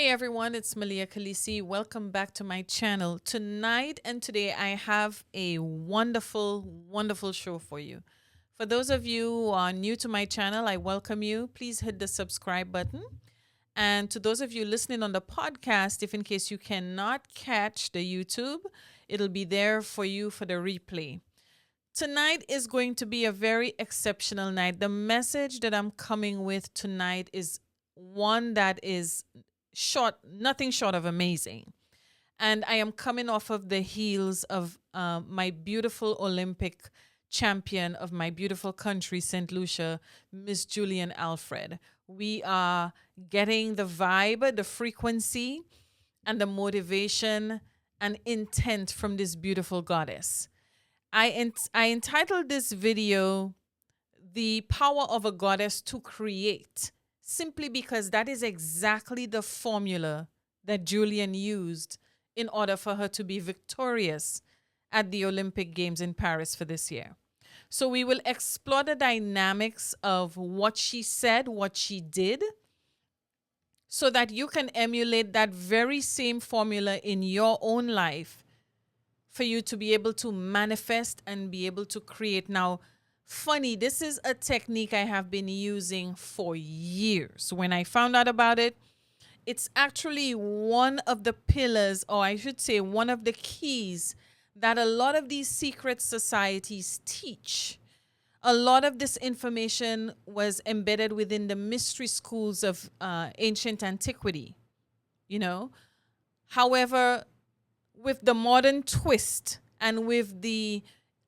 Hey everyone, it's Malia Khaleesi. Welcome back to my channel. Tonight and today I have a wonderful show for you. For those of you who are new to my channel, I welcome you. Please hit the subscribe button. And to those of you listening on the podcast, if in case you cannot catch the YouTube, it'll be there for you for the replay. Tonight is going to be a very exceptional night. The message that I'm coming with tonight is one that is nothing short of amazing. And I am coming off of the heels of my beautiful Olympic champion of my beautiful country, St. Lucia, Miss Julien Alfred. We are getting the vibe, the frequency, and the motivation and intent from this beautiful goddess. I entitled this video, The Power of a Goddess to Create, simply because that is exactly the formula that Julien used in order for her to be victorious at the Olympic Games in Paris for this year. So we will explore the dynamics of what she said, what she did, so that you can emulate that very same formula in your own life for you to be able to manifest and be able to create. Now, funny, this is a technique I have been using for years. When I found out about it, it's actually one of the pillars, or I should say one of the keys that a lot of these secret societies teach. A lot of this information was embedded within the mystery schools of ancient antiquity, you know. However, with the modern twist and with the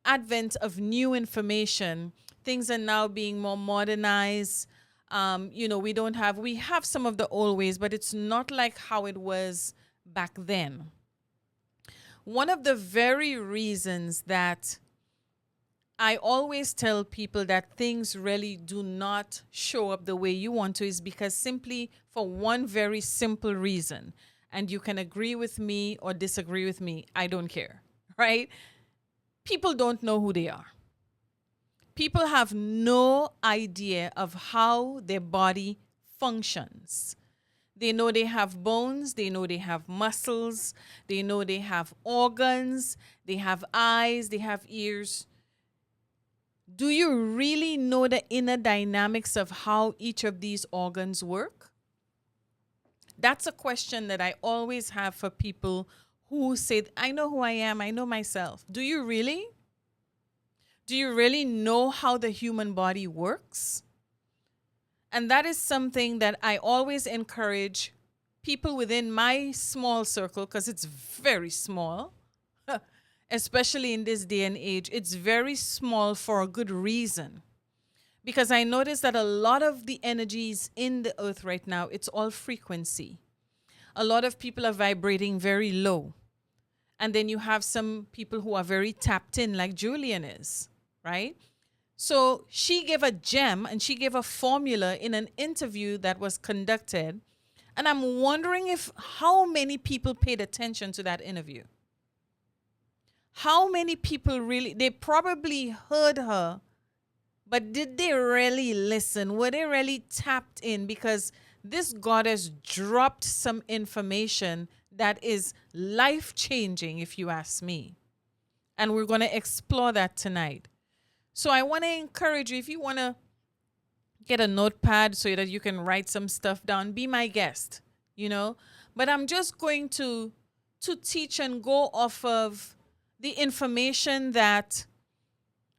advent of new information, things are now being more modernized. We have some of the old ways, but it's not like how it was back then. One of the very reasons that I always tell people that things really do not show up the way you want to is because simply for one very simple reason. And you can agree with me or disagree with me. I don't care, right? People don't know who they are. People have no idea of how their body functions. They know they have bones, they know they have muscles, they know they have organs, they have eyes, they have ears. Do you really know the inner dynamics of how each of these organs work? That's a question that I always have for people who say, I know who I am, I know myself. Do you really? Do you really know how the human body works? And that is something that I always encourage people within my small circle, because it's very small, especially in this day and age. It's very small for a good reason. Because I notice that a lot of the energies in the earth right now, it's all frequency. A lot of people are vibrating very low. And then you have some people who are very tapped in, like Julien is, right? So she gave a gem and she gave a formula in an interview that was conducted. And I'm wondering how many people paid attention to that interview. How many people they probably heard her, but did they really listen? Were they really tapped in? Because this goddess dropped some information that is life-changing, if you ask me. And we're going to explore that tonight. So I want to encourage you, if you want to get a notepad so that you can write some stuff down, be my guest, you know. But I'm just going to teach and go off of the information that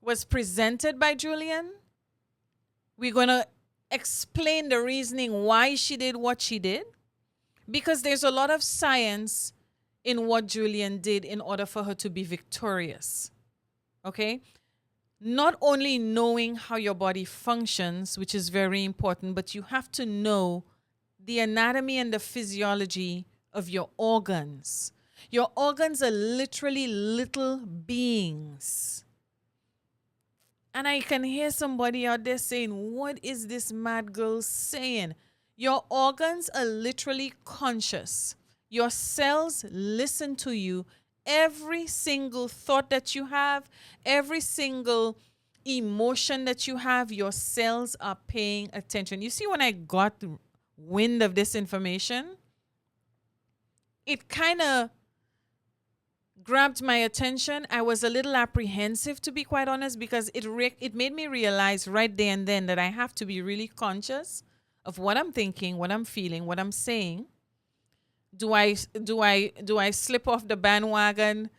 was presented by Julien. We're going to explain the reasoning why she did what she did, because there's a lot of science in what Julien did in order for her to be victorious. Okay? Not only knowing how your body functions, which is very important, but you have to know the anatomy and the physiology of your organs. Your organs are literally little beings. And I can hear somebody out there saying, what is this mad girl saying? Your organs are literally conscious. Your cells listen to you. Every single thought that you have, every single emotion that you have, your cells are paying attention. You see, when I got wind of this information, it kind of grabbed my attention. I was a little apprehensive, to be quite honest, because it made me realize right there and then that I have to be really conscious of what I'm thinking, what I'm feeling, what I'm saying. Do I slip off the bandwagon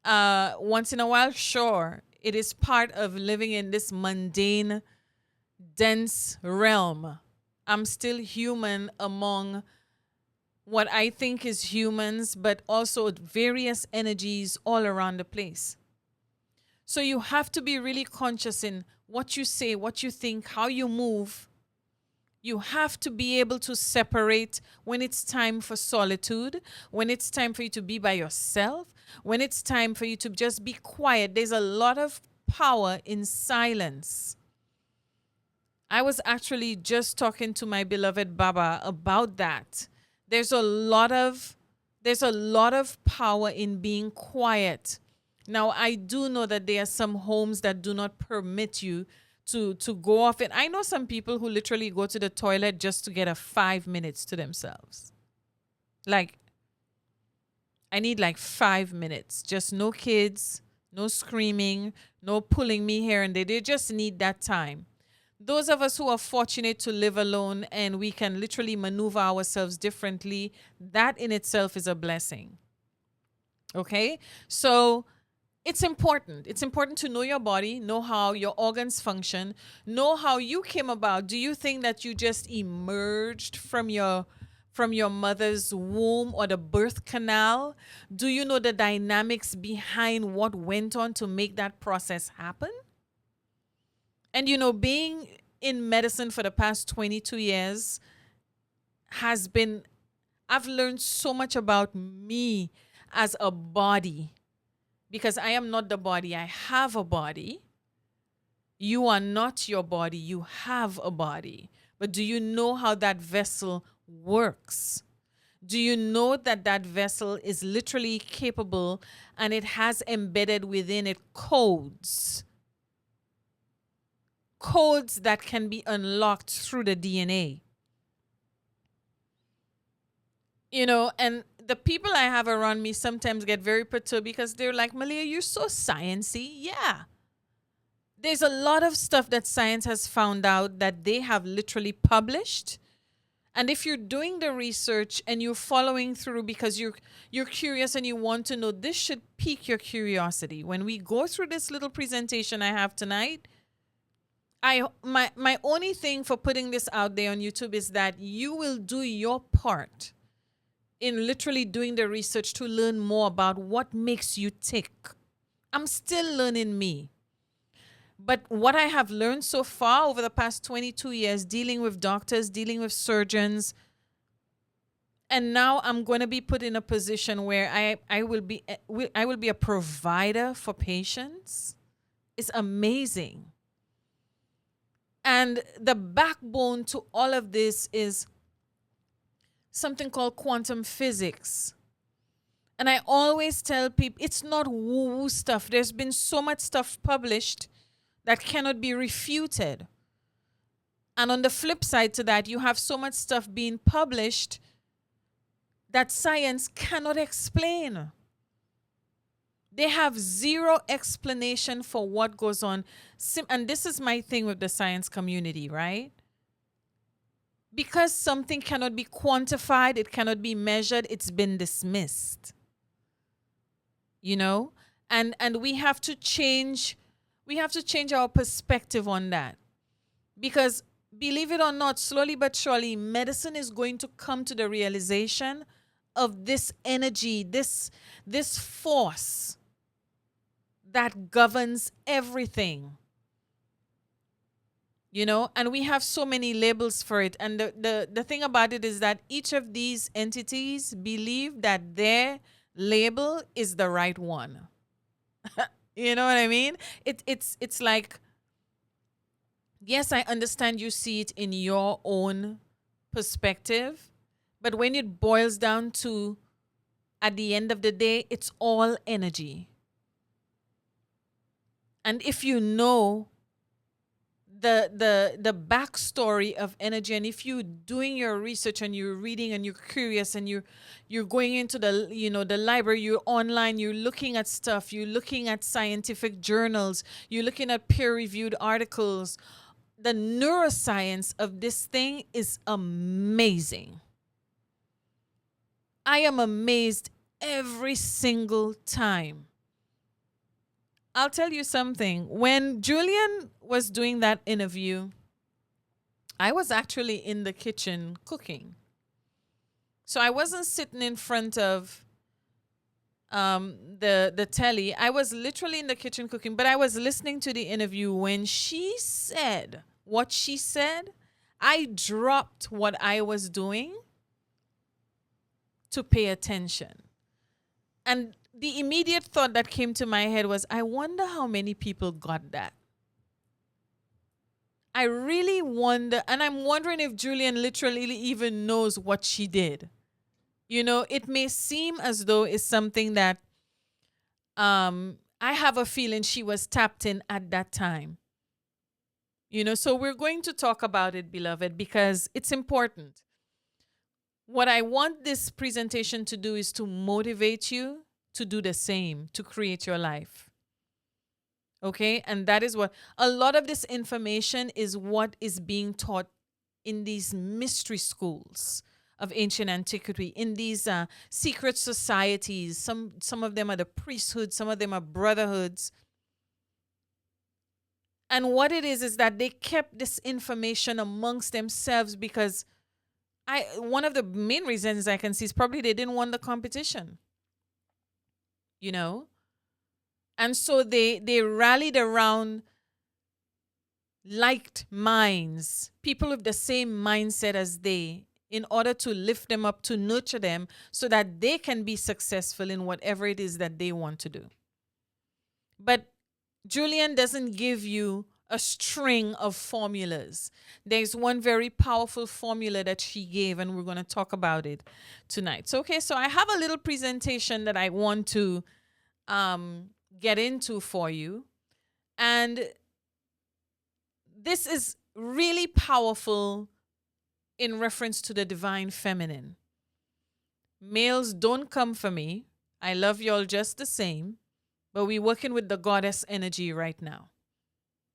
once in a while? Sure. It is part of living in this mundane, dense realm. I'm still human among what I think is humans, but also various energies all around the place. So you have to be really conscious in what you say, what you think, how you move. You have to be able to separate when it's time for solitude, when it's time for you to be by yourself, when it's time for you to just be quiet. There's a lot of power in silence. I was actually just talking to my beloved Baba about that. There's a lot of power in being quiet. Now, I do know that there are some homes that do not permit you to go off it. I know some people who literally go to the toilet just to get a 5 minutes to themselves. Like, I need like 5 minutes. Just no kids, no screaming, no pulling me here and there. They just need that time. Those of us who are fortunate to live alone and we can literally maneuver ourselves differently, that in itself is a blessing. Okay? So it's important. It's important to know your body, know how your organs function, know how you came about. Do you think that you just emerged from your mother's womb or the birth canal? Do you know the dynamics behind what went on to make that process happen? And being in medicine for the past 22 years has been, I've learned so much about me as a body, because I am not the body. I have a body. You are not your body. You have a body. But do you know how that vessel works? Do you know that that vessel is literally capable and it has embedded within it codes that can be unlocked through the DNA? And the people I have around me sometimes get very perturbed because they're like, Malia, you're so sciencey. Yeah. There's a lot of stuff that science has found out that they have literally published. And if you're doing the research and you're following through because you're curious and you want to know, this should pique your curiosity. When we go through this little presentation I have tonight, my only thing for putting this out there on YouTube is that you will do your part in literally doing the research to learn more about what makes you tick. I'm still learning me. But what I have learned so far over the past 22 years, dealing with doctors, dealing with surgeons, and now I'm going to be put in a position where I will be a provider for patients, is amazing. And the backbone to all of this is something called quantum physics. And I always tell people, it's not woo-woo stuff. There's been so much stuff published that cannot be refuted. And on the flip side to that, you have so much stuff being published that science cannot explain. They have zero explanation for what goes on. And this is my thing with the science community, right? Because something cannot be quantified, it cannot be measured, it's been dismissed. And we have to change our perspective on that. Because believe it or not, slowly but surely, medicine is going to come to the realization of this energy, this force that governs everything. And we have so many labels for it. And the thing about it is that each of these entities believe that their label is the right one. You know what I mean? It's like, yes, I understand you see it in your own perspective, but when it boils down to, at the end of the day, it's all energy. And if you know the backstory of energy. And if you're doing your research and you're reading and you're curious and you're going into the the library, you're online, you're looking at stuff, you're looking at scientific journals, you're looking at peer-reviewed articles, the neuroscience of this thing is amazing. I am amazed every single time. I'll tell you something. When Julien was doing that interview, I was actually in the kitchen cooking. So I wasn't sitting in front of the telly. I was literally in the kitchen cooking, but I was listening to the interview. When she said what she said, I dropped what I was doing to pay attention. And the immediate thought that came to my head was, I wonder how many people got that. I really wonder, and I'm wondering if Julien literally even knows what she did. It may seem as though it's something that I have a feeling she was tapped in at that time. So we're going to talk about it, beloved, because it's important. What I want this presentation to do is to motivate you to do the same, to create your life. Okay? And that is what a lot of this information is, what is being taught in these mystery schools of ancient antiquity, in these secret societies. Some of them are the priesthoods, some of them are brotherhoods. And what it is that they kept this information amongst themselves because one of the main reasons I can see is probably they didn't want the competition. And so they rallied around liked minds, people with the same mindset as they, in order to lift them up, to nurture them so that they can be successful in whatever it is that they want to do. But Julien doesn't give you a string of formulas. There's one very powerful formula that she gave, and we're going to talk about it tonight. So I have a little presentation that I want to get into for you. And this is really powerful in reference to the divine feminine. Males, don't come for me. I love y'all just the same, but we're working with the goddess energy right now.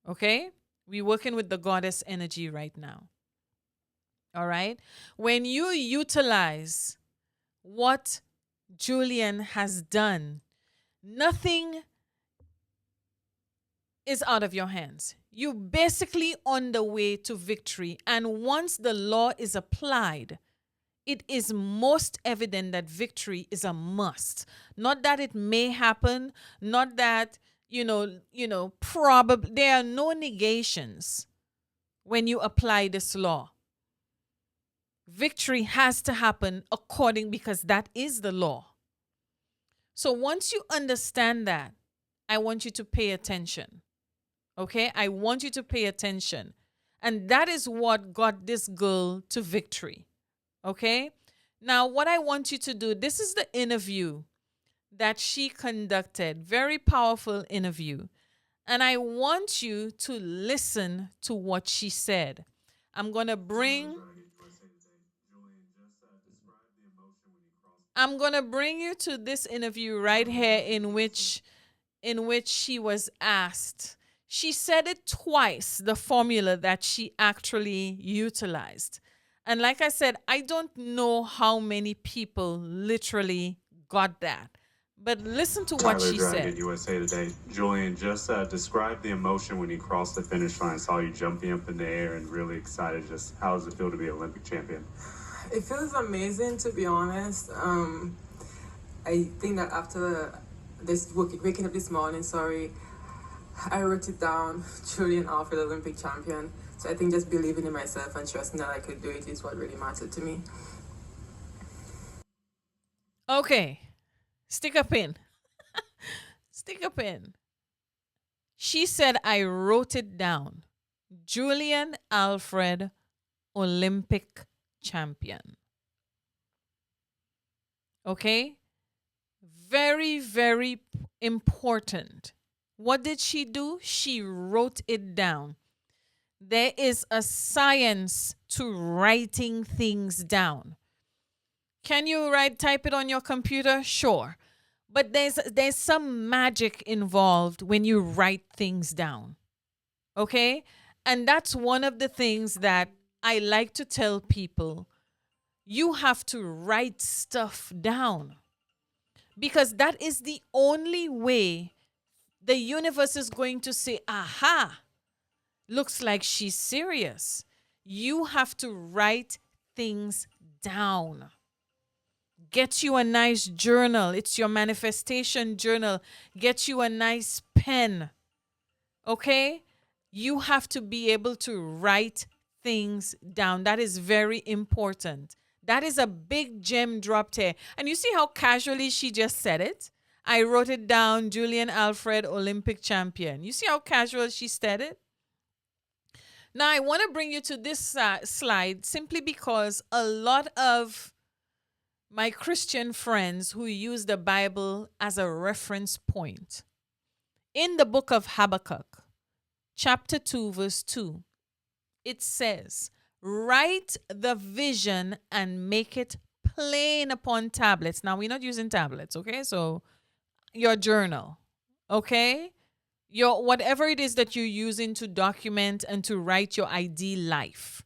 Okay? We're working with the goddess energy right now. All right? When you utilize what Julien has done, nothing is out of your hands. You're basically on the way to victory. And once the law is applied, it is most evident that victory is a must. Not that it may happen, not that, probably. There are no negations when you apply this law. Victory has to happen because that is the law. So once you understand that, I want you to pay attention. Okay? I want you to pay attention. And that is what got this girl to victory. Okay? Now, what I want you to do, this is the interview that she conducted. Very powerful interview. And I want you to listen to what she said. I'm going to bring you to this interview right here in which she was asked. She said it twice, the formula that she actually utilized. And like I said, I don't know how many people literally got that. But listen to what she said. USA Today. Julien, just describe the emotion when you crossed the finish line, saw you jumping up in the air and really excited. Just how does it feel to be an Olympic champion? It feels amazing, to be honest. I think that after waking up this morning, I wrote it down, Julien Alfred, Olympic champion. So I think just believing in myself and trusting that I could do it is what really mattered to me. Okay. Stick a pin. Stick a pin. She said, I wrote it down. Julien Alfred, Olympic champion. Okay? Very, very important. What did she do? She wrote it down. There is a science to writing things down. Can you type it on your computer? Sure. But there's some magic involved when you write things down. Okay? And that's one of the things that I like to tell people. You have to write stuff down. Because that is the only way the universe is going to say, aha, looks like she's serious. You have to write things down. Get you a nice journal. It's your manifestation journal. Get you a nice pen. Okay? You have to be able to write things down. That is very important. That is a big gem dropped here. And you see how casually she just said it? I wrote it down, Julien Alfred, Olympic champion. You see how casual she said it? Now, I want to bring you to this slide simply because a lot of my Christian friends who use the Bible as a reference point. In the book of Habakkuk, chapter 2, verse 2, it says, write the vision and make it plain upon tablets. Now, we're not using tablets, okay? So, your journal, okay? Your whatever it is that you're using to document and to write your ideal life.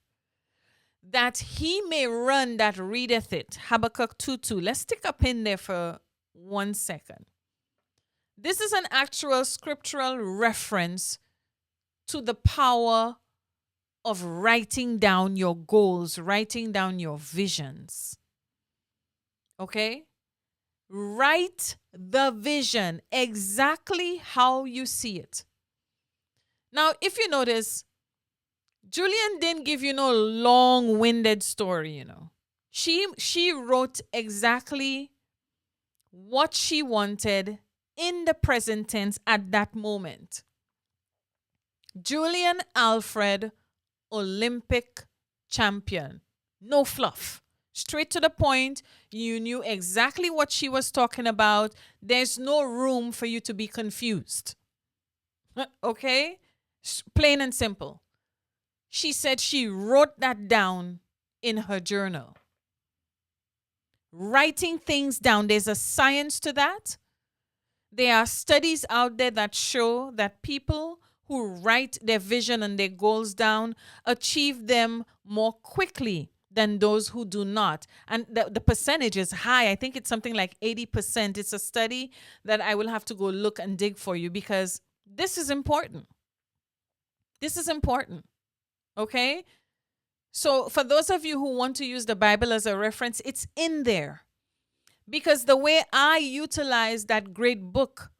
That he may run that readeth it. Habakkuk 2:2. Let's stick a pin there for 1 second. This is an actual scriptural reference to the power of writing down your goals, writing down your visions. Okay? Write the vision exactly how you see it. Now, if you notice, Julien didn't give you no long-winded story, you know. She wrote exactly what she wanted in the present tense at that moment. Julien Alfred, Olympic champion. No fluff. Straight to the point. You knew exactly what she was talking about. There's no room for you to be confused. Okay? Plain and simple. She said she wrote that down in her journal. Writing things down, there's a science to that. There are studies out there that show that people who write their vision and their goals down achieve them more quickly than those who do not. And the percentage is high. I think it's something like 80%. It's a study that I will have to go look and dig for you because this is important. This is important. Okay? So for those of you who want to use the Bible as a reference, it's in there. Because the way I utilize that great book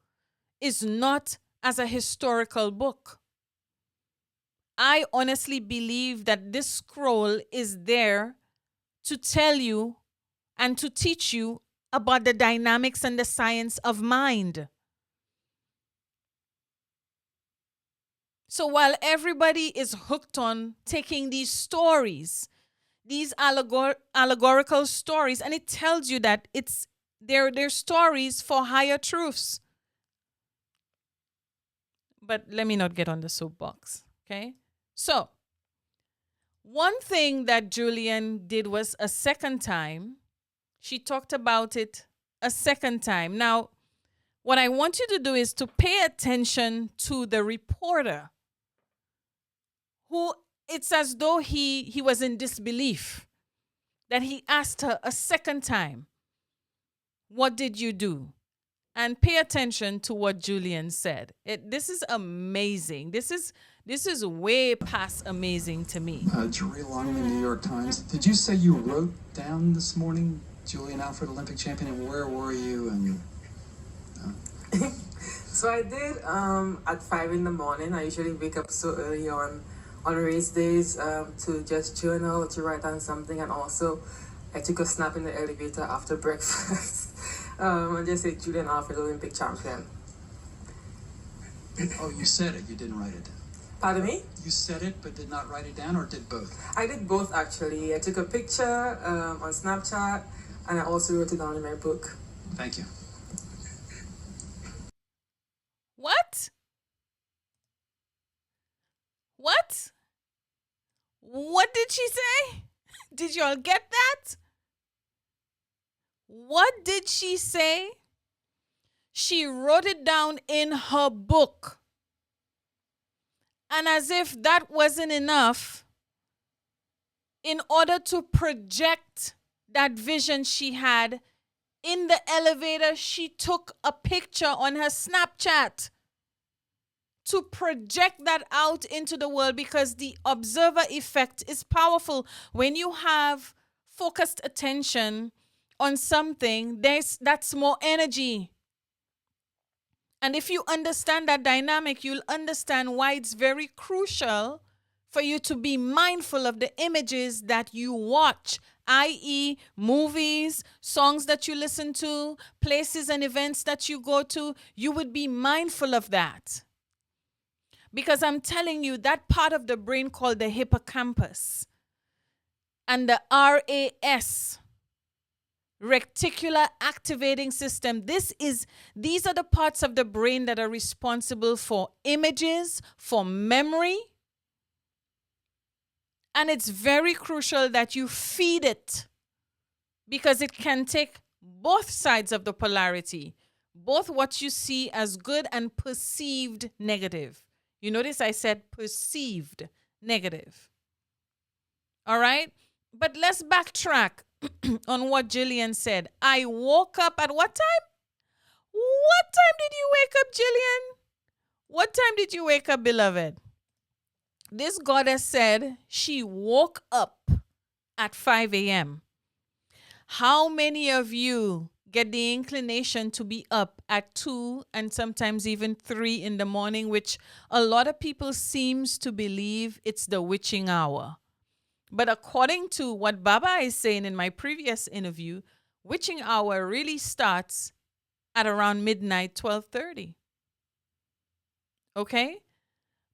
is not as a historical book. I honestly believe that this scroll is there to tell you and to teach you about the dynamics and the science of mind. So while everybody is hooked on taking these stories, these allegorical stories, and it tells you that they're stories for higher truths. But let me not get on the soapbox, okay? So, one thing that Julien did was a second time, she talked about it a second time. Now, what I want you to do is to pay attention to the reporter who it's as though he was in disbelief that he asked her a second time, what did you do? And pay attention to what Julien said. This is amazing. This is way past amazing to me. Jerry Longley, New York Times. Did you say you wrote down this morning, Julien Alfred, Olympic champion, and where were you? And So I did at 5 in the morning. I usually wake up so early on race days to just journal, to write down something, and also I took a snap in the elevator after breakfast. I just say Julien Alfred, Olympic champion. oh, you said it. You didn't write it. Pardon me? You said it, but did not write it down, or did both? I did both actually. I took a picture on Snapchat, and I also wrote it down in my book. Thank you. What? What? What did she say? Did y'all get that? What did she say? She wrote it down in her book. And as if that wasn't enough, in order to project that vision she had in the elevator, she took a picture on her Snapchat to project that out into the world, because the observer effect is powerful. When you have focused attention on something, that's more energy. And if you understand that dynamic, you'll understand why it's very crucial for you to be mindful of the images that you watch, i.e., movies, songs that you listen to, places and events that you go to. You would be mindful of that. Because I'm telling you, that part of the brain called the hippocampus and the RAS, reticular activating system, these are the parts of the brain that are responsible for images, for memory. And it's very crucial that you feed it, because it can take both sides of the polarity, both what you see as good and perceived negative. You notice I said perceived negative. All right? But let's backtrack on what Julien said. I woke up at what time? What time did you wake up, Julien? What time did you wake up, beloved? This goddess said she woke up at 5 a.m. How many of you get the inclination to be up at 2 and sometimes even 3 in the morning, which a lot of people seems to believe it's the witching hour? But according to what Baba is saying in my previous interview, witching hour really starts at around midnight, 12:30. Okay?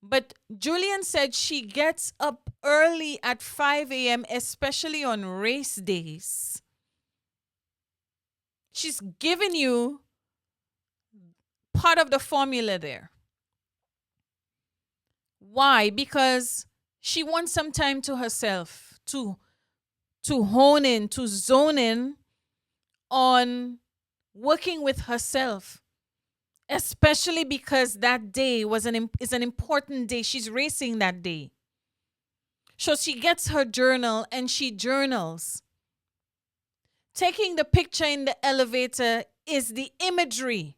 But Julien said she gets up early at 5 a.m., especially on race days. She's giving you part of the formula there. Why? Because she wants some time to herself, to hone in, to zone in on working with herself, especially because that day is an important day. She's racing that day. So she gets her journal and she journals. Taking the picture in the elevator is the imagery.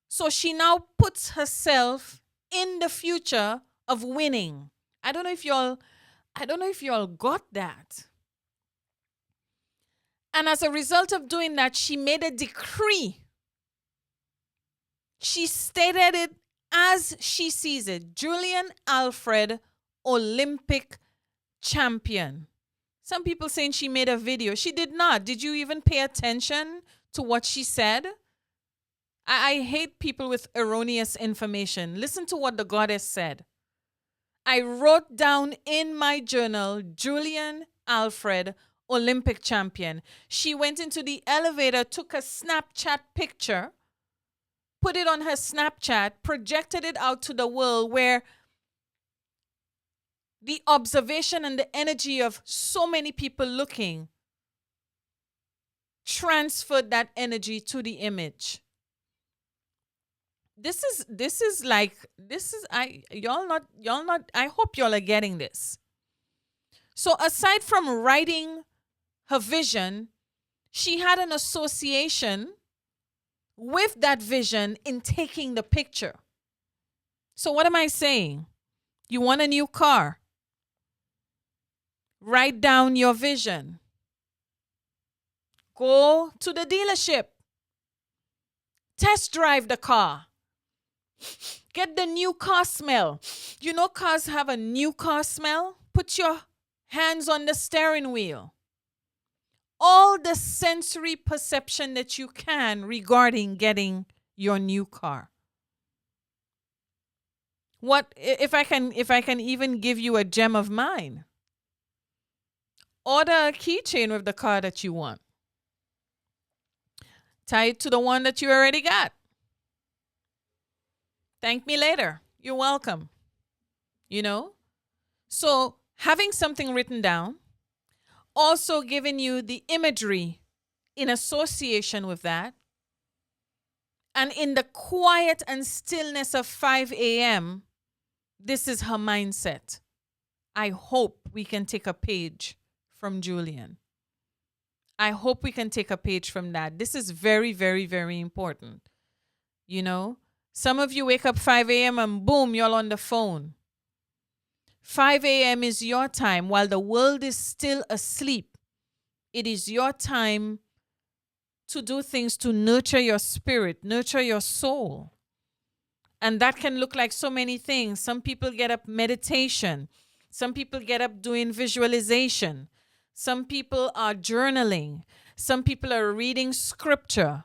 So she now puts herself in the future of winning. I don't know if y'all got that. And as a result of doing that, she made a decree. She stated it as she sees it. Julien Alfred, Olympic champion. Some people saying she made a video. She did not. Did you even pay attention to what she said? I hate people with erroneous information. Listen to what the goddess said. I wrote down in my journal, Julien Alfred, Olympic champion. She went into the elevator, took a Snapchat picture, put it on her Snapchat, projected it out to the world, where the observation and the energy of so many people looking transferred that energy to the image. I hope y'all are getting this. So aside from writing her vision, she had an association with that vision in taking the picture. So what am I saying? You want a new car? Write down your vision. Go to the dealership. Test drive the car. Get the new car smell. You know cars have a new car smell? Put your hands on the steering wheel. All the sensory perception that you can regarding getting your new car. What if I can even give you a gem of mine? Order a keychain with the car that you want. Tie it to the one that you already got. Thank me later. You're welcome. You know? So having something written down, also giving you the imagery in association with that, and in the quiet and stillness of 5 a.m., this is her mindset. I hope we can take a page from Julien. I hope we can take a page from that. This is very, very, very important. You know, some of you wake up 5 a.m. and boom, you're on the phone. 5 a.m. is your time while the world is still asleep. It is your time to do things to nurture your spirit, nurture your soul. And that can look like so many things. Some people get up meditation. Some people get up doing visualization. Some people are journaling. Some people are reading scripture.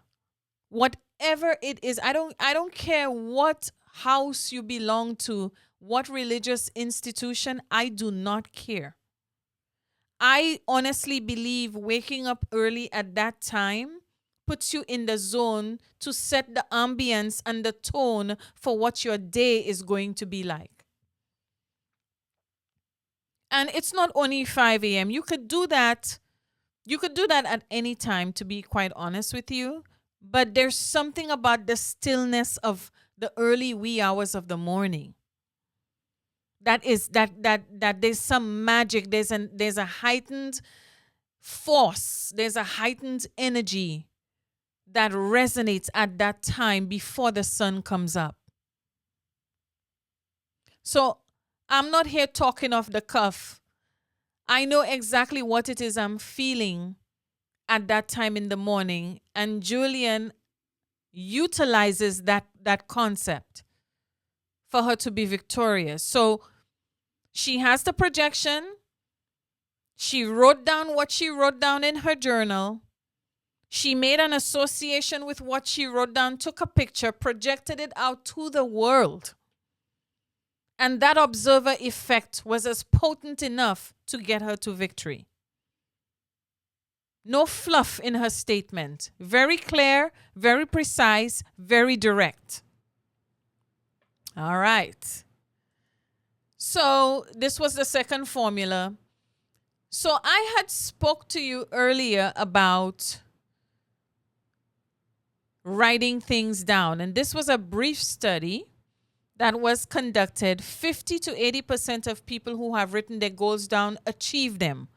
Whatever it is, I don't care what house you belong to, what religious institution, I do not care. I honestly believe waking up early at that time puts you in the zone to set the ambience and the tone for what your day is going to be like. And it's not only 5 a.m. You could do that. You could do that at any time, to be quite honest with you. But there's something about the stillness of the early wee hours of the morning. That there's some magic. There's a heightened force. There's a heightened energy that resonates at that time before the sun comes up. So I'm not here talking off the cuff. I know exactly what it is I'm feeling at that time in the morning. And Julien utilizes that concept for her to be victorious. So she has the projection. She wrote down what she wrote down in her journal. She made an association with what she wrote down, took a picture, projected it out to the world. And that observer effect was as potent enough to get her to victory. No fluff in her statement. Very clear, very precise, very direct. All right. So this was the second formula. So I had spoke to you earlier about writing things down. And this was a brief study that was conducted. 50 to 80% of people who have written their goals down achieve them,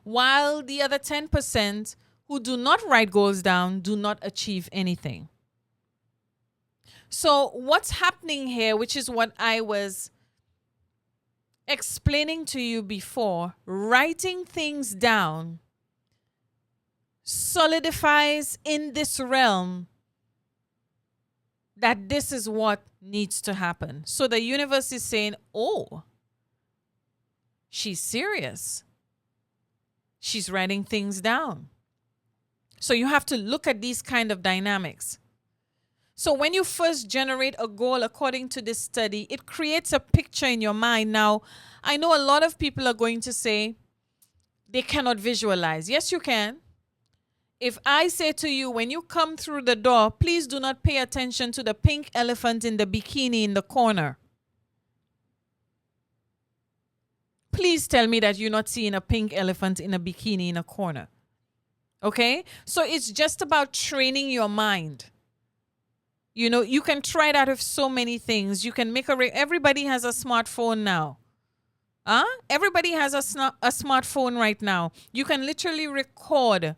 while the other 10% who do not write goals down do not achieve anything. So what's happening here, which is what I was explaining to you before, writing things down solidifies in this realm that this is what needs to happen. So the universe is saying, oh, she's serious. She's writing things down. So you have to look at these kind of dynamics. So when you first generate a goal, according to this study, it creates a picture in your mind. Now, I know a lot of people are going to say they cannot visualize. Yes, you can. If I say to you, when you come through the door, please do not pay attention to the pink elephant in the bikini in the corner. Please tell me that you're not seeing a pink elephant in a bikini in a corner. Okay? So it's just about training your mind. You know, you can try that with so many things. You can make everybody has a smartphone now. Everybody has a smartphone right now. You can literally record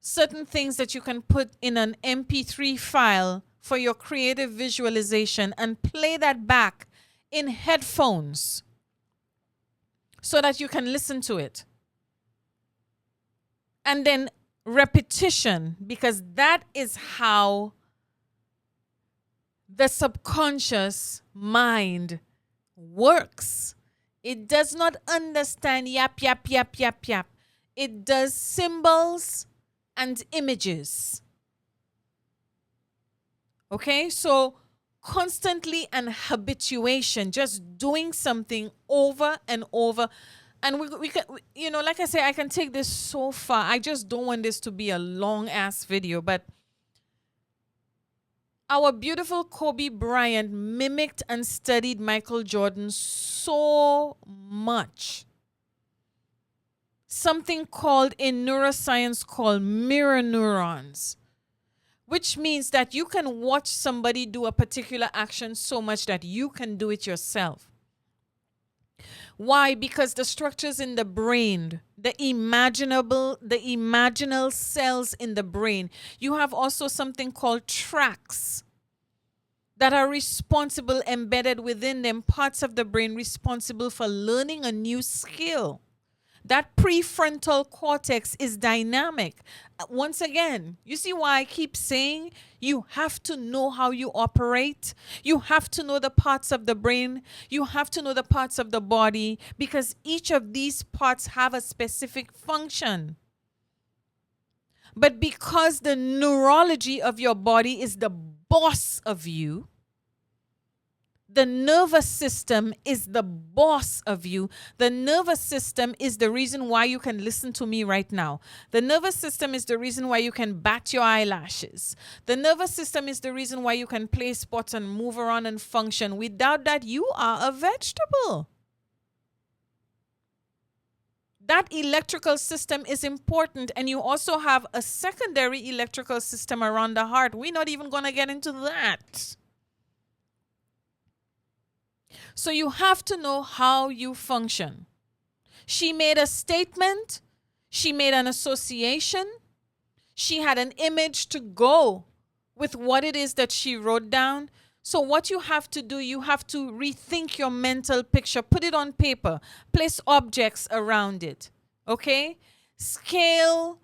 certain things that you can put in an MP3 file for your creative visualization and play that back in headphones so that you can listen to it. And then repetition, because that is how the subconscious mind works. It does not understand yap, yap, yap, yap, yap. It does symbols and images. Okay, so constantly and habituation, just doing something over and over. And we can, you know, like I say, I can take this so far. I just don't want this to be a long ass video, but our beautiful Kobe Bryant mimicked and studied Michael Jordan so much. something called in neuroscience called mirror neurons, which means that you can watch somebody do a particular action so much that you can do it yourself. Why? Because the structures in the brain, the imaginal cells in the brain, you have also something called tracks that are responsible, embedded within them, parts of the brain responsible for learning a new skill. That prefrontal cortex is dynamic. Once again, you see why I keep saying you have to know how you operate. You have to know the parts of the brain. You have to know the parts of the body, because each of these parts have a specific function. But because the neurology of your body is the boss of you, the nervous system is the boss of you. The nervous system is the reason why you can listen to me right now. The nervous system is the reason why you can bat your eyelashes. The nervous system is the reason why you can play sports and move around and function. Without that, you are a vegetable. That electrical system is important, and you also have a secondary electrical system around the heart. We're not even going to get into that. So you have to know how you function. She made a statement. She made an association. She had an image to go with what it is that she wrote down. So what you have to do, you have to rethink your mental picture. Put it on paper. Place objects around it. Okay? Scale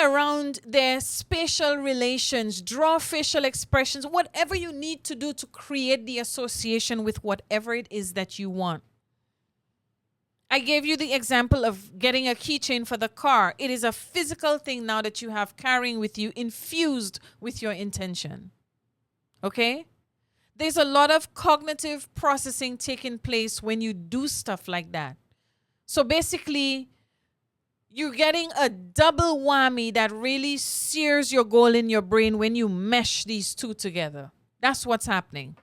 around their spatial relations, draw facial expressions, whatever you need to do to create the association with whatever it is that you want. I gave you the example of getting a keychain for the car. It is a physical thing now that you have carrying with you, infused with your intention. Okay? There's a lot of cognitive processing taking place when you do stuff like that. So basically, you're getting a double whammy that really sears your goal in your brain when you mesh these two together. That's what's happening.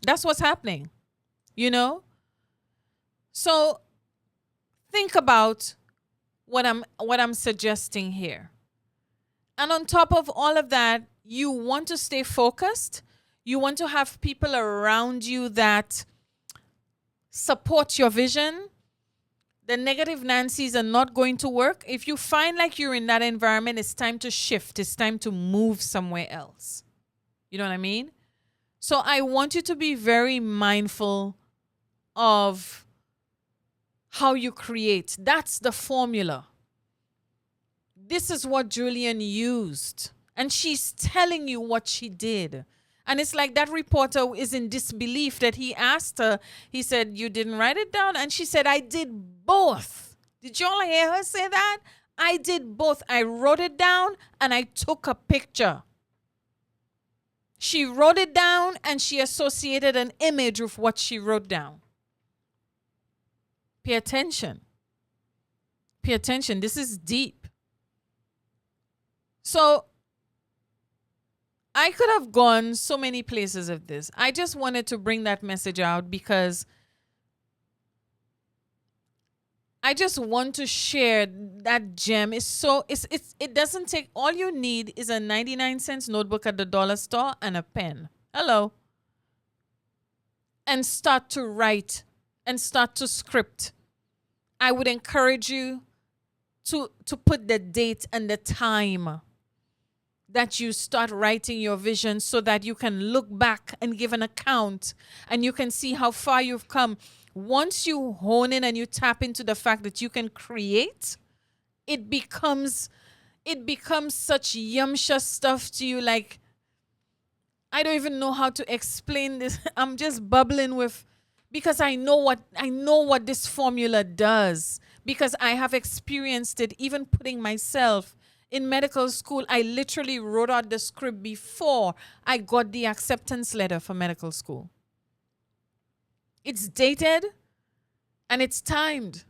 That's what's happening. You know? So think about what I'm suggesting here. And on top of all of that, you want to stay focused. You want to have people around you that support your vision. The negative Nancy's are not going to work. If you find like you're in that environment, it's time to shift. It's time to move somewhere else. You know what I mean? So I want you to be very mindful of how you create. That's the formula. This is what Julien used. And she's telling you what she did. And it's like that reporter is in disbelief that he asked her. He said, "You didn't write it down?" And she said, "I did both." Did y'all hear her say that? I did both. I wrote it down and I took a picture. She wrote it down and she associated an image with what she wrote down. Pay attention. Pay attention. This is deep. So I could have gone so many places of this. I just wanted to bring that message out because I just want to share that gem. It doesn't take, all you need is a 99-cent notebook at the dollar store and a pen. Hello. And start to write and start to script. I would encourage you to put the date and the time that you start writing your vision so that you can look back and give an account and you can see how far you've come. Once you hone in and you tap into the fact that you can create, it becomes such yumsha stuff to you. Like, I don't even know how to explain this. I'm just bubbling with, because I know what this formula does, because I have experienced it, even putting myself in medical school. I literally wrote out the script before I got the acceptance letter for medical school. It's dated and it's timed.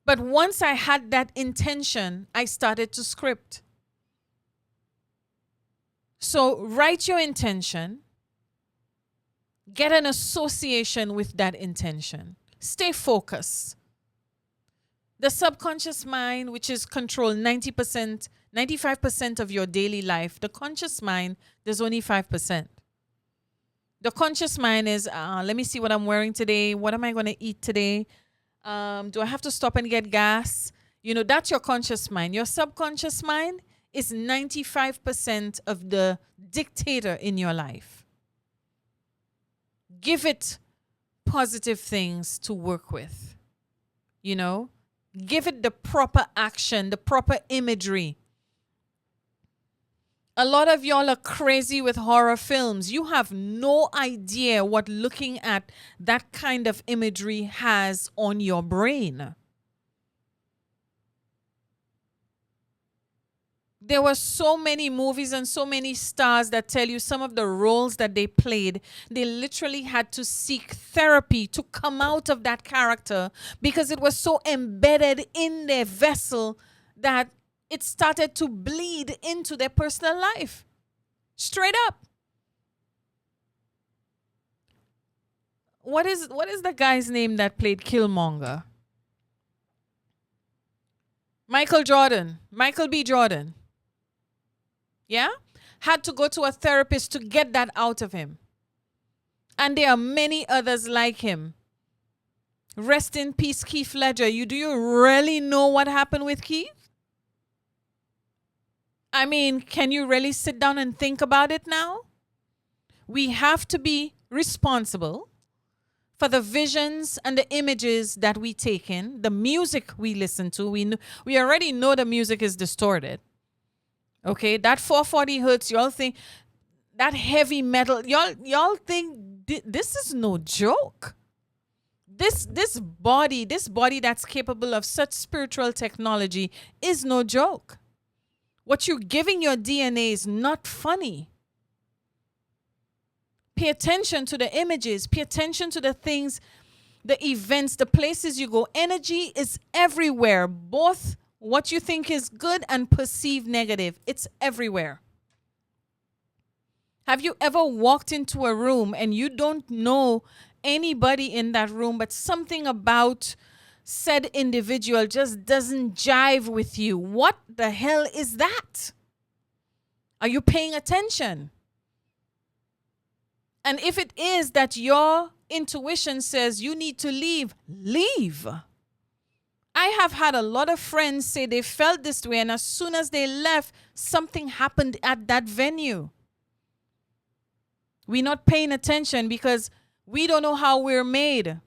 But once I had that intention, I started to script. So write your intention. Get an association with that intention. Stay focused. The subconscious mind, which is controlled 90%, 95% of your daily life, the conscious mind, there's only 5%. The conscious mind is, let me see what I'm wearing today. What am I going to eat today? Do I have to stop and get gas? That's your conscious mind. Your subconscious mind is 95% of the dictator in your life. Give it positive things to work with. Give it the proper action, the proper imagery. A lot of y'all are crazy with horror films. You have no idea what looking at that kind of imagery has on your brain. There were so many movies and so many stars that tell you some of the roles that they played. They literally had to seek therapy to come out of that character because it was so embedded in their vessel that it started to bleed into their personal life. Straight up. What is the guy's name that played Killmonger? Michael B. Jordan. Yeah? Had to go to a therapist to get that out of him. And there are many others like him. Rest in peace, Keith Ledger. Do you really know what happened with Keith? I mean, can you really sit down and think about it now? We have to be responsible for the visions and the images that we take in, the music we listen to. We already know the music is distorted. Okay, that 440 hertz, y'all think, that heavy metal, y'all think this is no joke. This body that's capable of such spiritual technology is no joke. What you're giving your DNA is not funny. Pay attention to the images. Pay attention to the things, the events, the places you go. Energy is everywhere. Both what you think is good and perceived negative. It's everywhere. Have you ever walked into a room and you don't know anybody in that room, but something about said individual just doesn't jive with you? What the hell is that? Are you paying attention? And if it is that your intuition says you need to leave, leave. I have had a lot of friends say they felt this way, and as soon as they left, something happened at that venue. We're not paying attention because we don't know how we're made.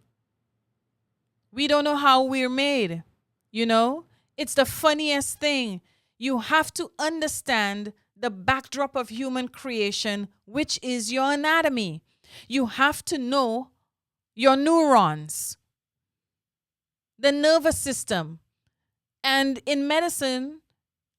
We don't know how we're made. It's the funniest thing. You have to understand the backdrop of human creation, which is your anatomy. You have to know your neurons, the nervous system. And in medicine,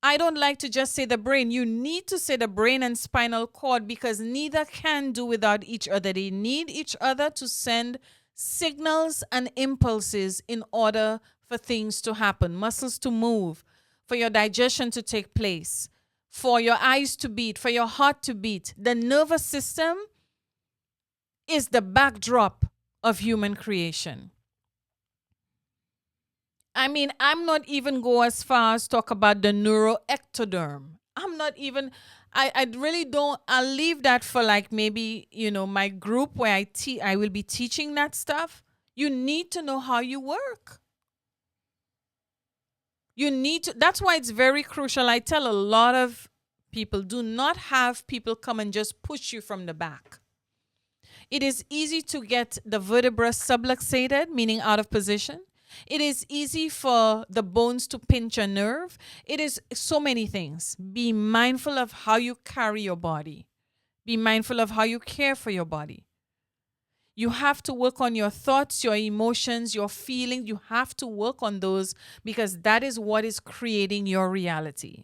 I don't like to just say the brain. You need to say the brain and spinal cord because neither can do without each other. They need each other to send signals and impulses in order for things to happen, muscles to move, for your digestion to take place, for your eyes to beat, for your heart to beat. The nervous system is the backdrop of human creation. I mean, I'm not even go as far as talk about the neuroectoderm. I'm not even, I really don't, I'll leave that for like maybe, my group where I will be teaching that stuff. You need to know how you work. That's why it's very crucial. I tell a lot of people, do not have people come and just push you from the back. It is easy to get the vertebra subluxated, meaning out of position. It is easy for the bones to pinch a nerve. It is so many things. Be mindful of how you carry your body. Be mindful of how you care for your body. You have to work on your thoughts, your emotions, your feelings. You have to work on those because that is what is creating your reality.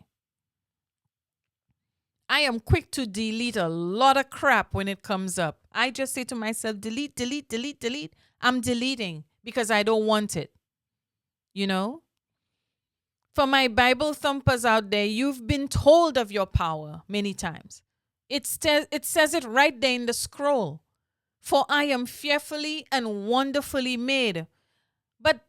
I am quick to delete a lot of crap when it comes up. I just say to myself, delete, delete, delete, delete. I'm deleting because I don't want it. For my Bible thumpers out there, you've been told of your power many times. It says it right there in the scroll. For I am fearfully and wonderfully made. But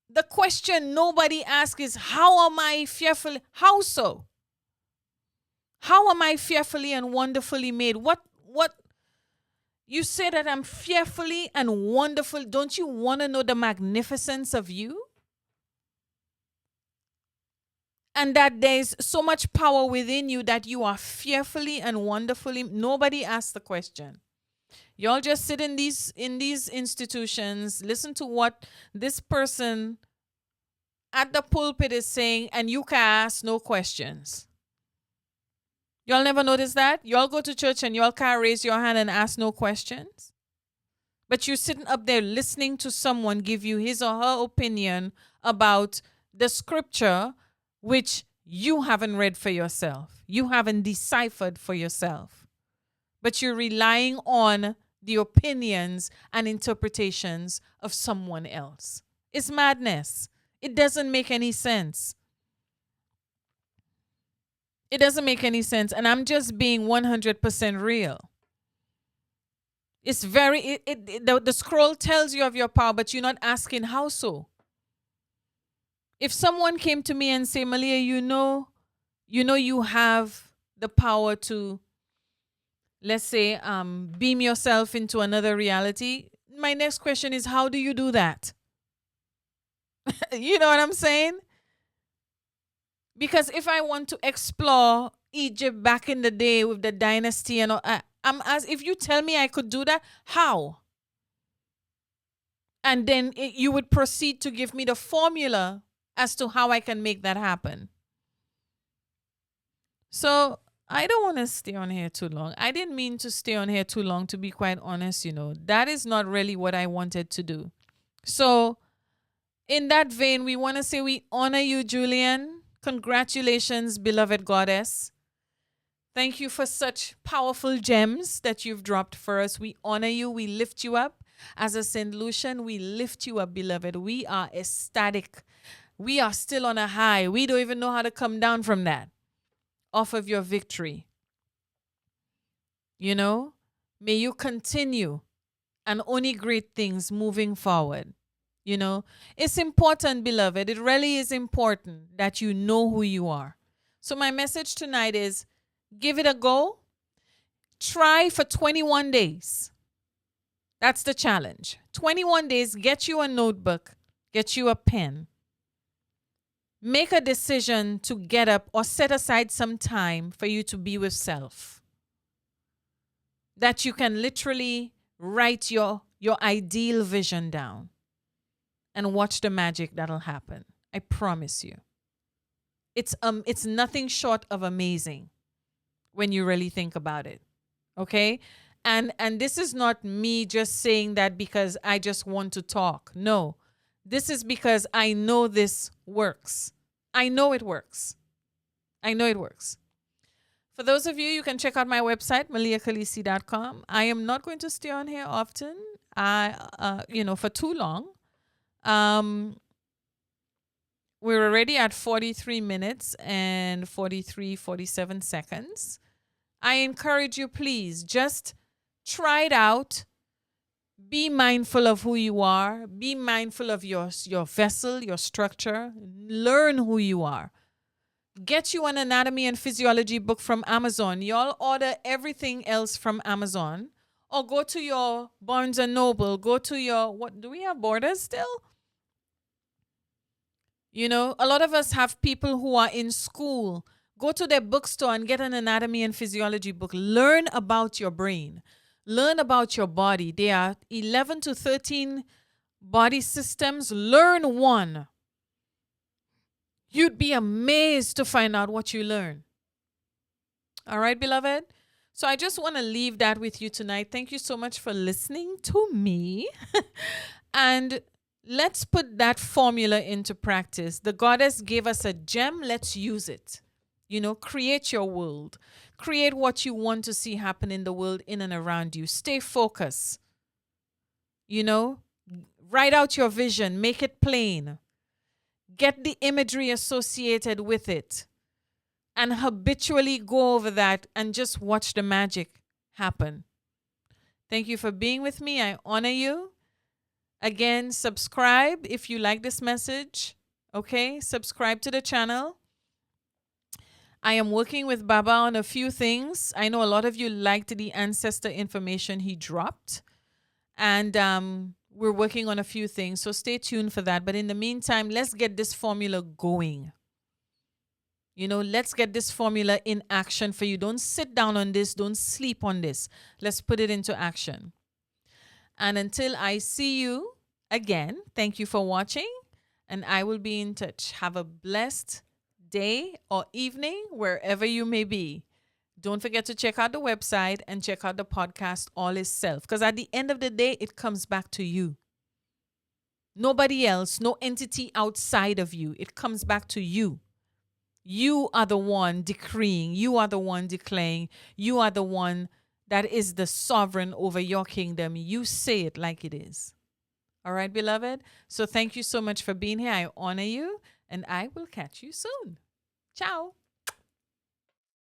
the question nobody asks is, how am I fearfully? How so? How am I fearfully and wonderfully made? What you say that I'm fearfully and wonderful. Don't you want to know the magnificence of you? And that there's so much power within you that you are fearfully and wonderfully. Nobody asks the question. Y'all just sit in these institutions, listen to what this person at the pulpit is saying, and you can ask no questions. Y'all never notice that? Y'all go to church and y'all can't raise your hand and ask no questions. But you're sitting up there listening to someone give you his or her opinion about the scripture, which you haven't read for yourself. You haven't deciphered for yourself. But you're relying on the opinions and interpretations of someone else. It's madness. It doesn't make any sense. It doesn't make any sense. And I'm just being 100% real. It's the scroll tells you of your power, but you're not asking how so. If someone came to me and say, Malia, you know you have the power to, let's say, beam yourself into another reality. My next question is, how do you do that? You know what I'm saying? Because if I want to explore Egypt back in the day with the dynasty and all, if you tell me I could do that, how? And then you would proceed to give me the formula as to how I can make that happen. So I don't want to stay on here too long. I didn't mean to stay on here too long, to be quite honest. That is not really what I wanted to do. So in that vein, we want to say we honor you, Julien. Congratulations, beloved goddess. Thank you for such powerful gems that you've dropped for us. We honor you. We lift you up. As a St. Lucian, we lift you up, beloved. We are ecstatic. We are still on a high. We don't even know how to come down from that, off of your victory. May you continue and only great things moving forward. It's important, beloved. It really is important that you know who you are. So my message tonight is, give it a go. Try for 21 days. That's the challenge. 21 days, get you a notebook, get you a pen. Make a decision to get up or set aside some time for you to be with self. That you can literally write your ideal vision down. And watch the magic that'll happen. I promise you. It's nothing short of amazing when you really think about it. Okay? And this is not me just saying that because I just want to talk. No. This is because I know this works. I know it works. I know it works. For those of you, you can check out my website, maliakalisi.com. I am not going to stay on here often. For too long. We're already at 43 minutes and 47 seconds. I encourage you, please, just try it out. Be mindful of who you are. Be mindful of your vessel, your structure. Learn who you are. Get you an anatomy and physiology book from Amazon. Y'all order everything else from Amazon. Or go to your Barnes & Noble. Go to your, do we have Borders still? A lot of us have people who are in school. Go to their bookstore and get an anatomy and physiology book. Learn about your brain. Learn about your body. There are 11 to 13 body systems. Learn one. You'd be amazed to find out what you learn. All right, beloved? So I just want to leave that with you tonight. Thank you so much for listening to me. And let's put that formula into practice. The goddess gave us a gem. Let's use it. Create your world. Create what you want to see happen in the world, in and around you. Stay focused. Write out your vision. Make it plain. Get the imagery associated with it. And habitually go over that and just watch the magic happen. Thank you for being with me. I honor you. Again, subscribe if you like this message. Okay, subscribe to the channel. I am working with Baba on a few things. I know a lot of you liked the ancestor information he dropped. And we're working on a few things. So stay tuned for that. But in the meantime, let's get this formula going. You know, let's get this formula in action for you. Don't sit down on this. Don't sleep on this. Let's put it into action. And until I see you again, thank you for watching. And I will be in touch. Have a blessed day or evening, wherever you may be. Don't forget to check out the website and check out the podcast, All Is Self. Because at the end of the day, it comes back to you. Nobody else, no entity outside of you. It comes back to you. You are the one decreeing. You are the one declaring. You are the one that is the sovereign over your kingdom. You say it like it is. All right, beloved? So thank you so much for being here. I honor you, and I will catch you soon. Ciao.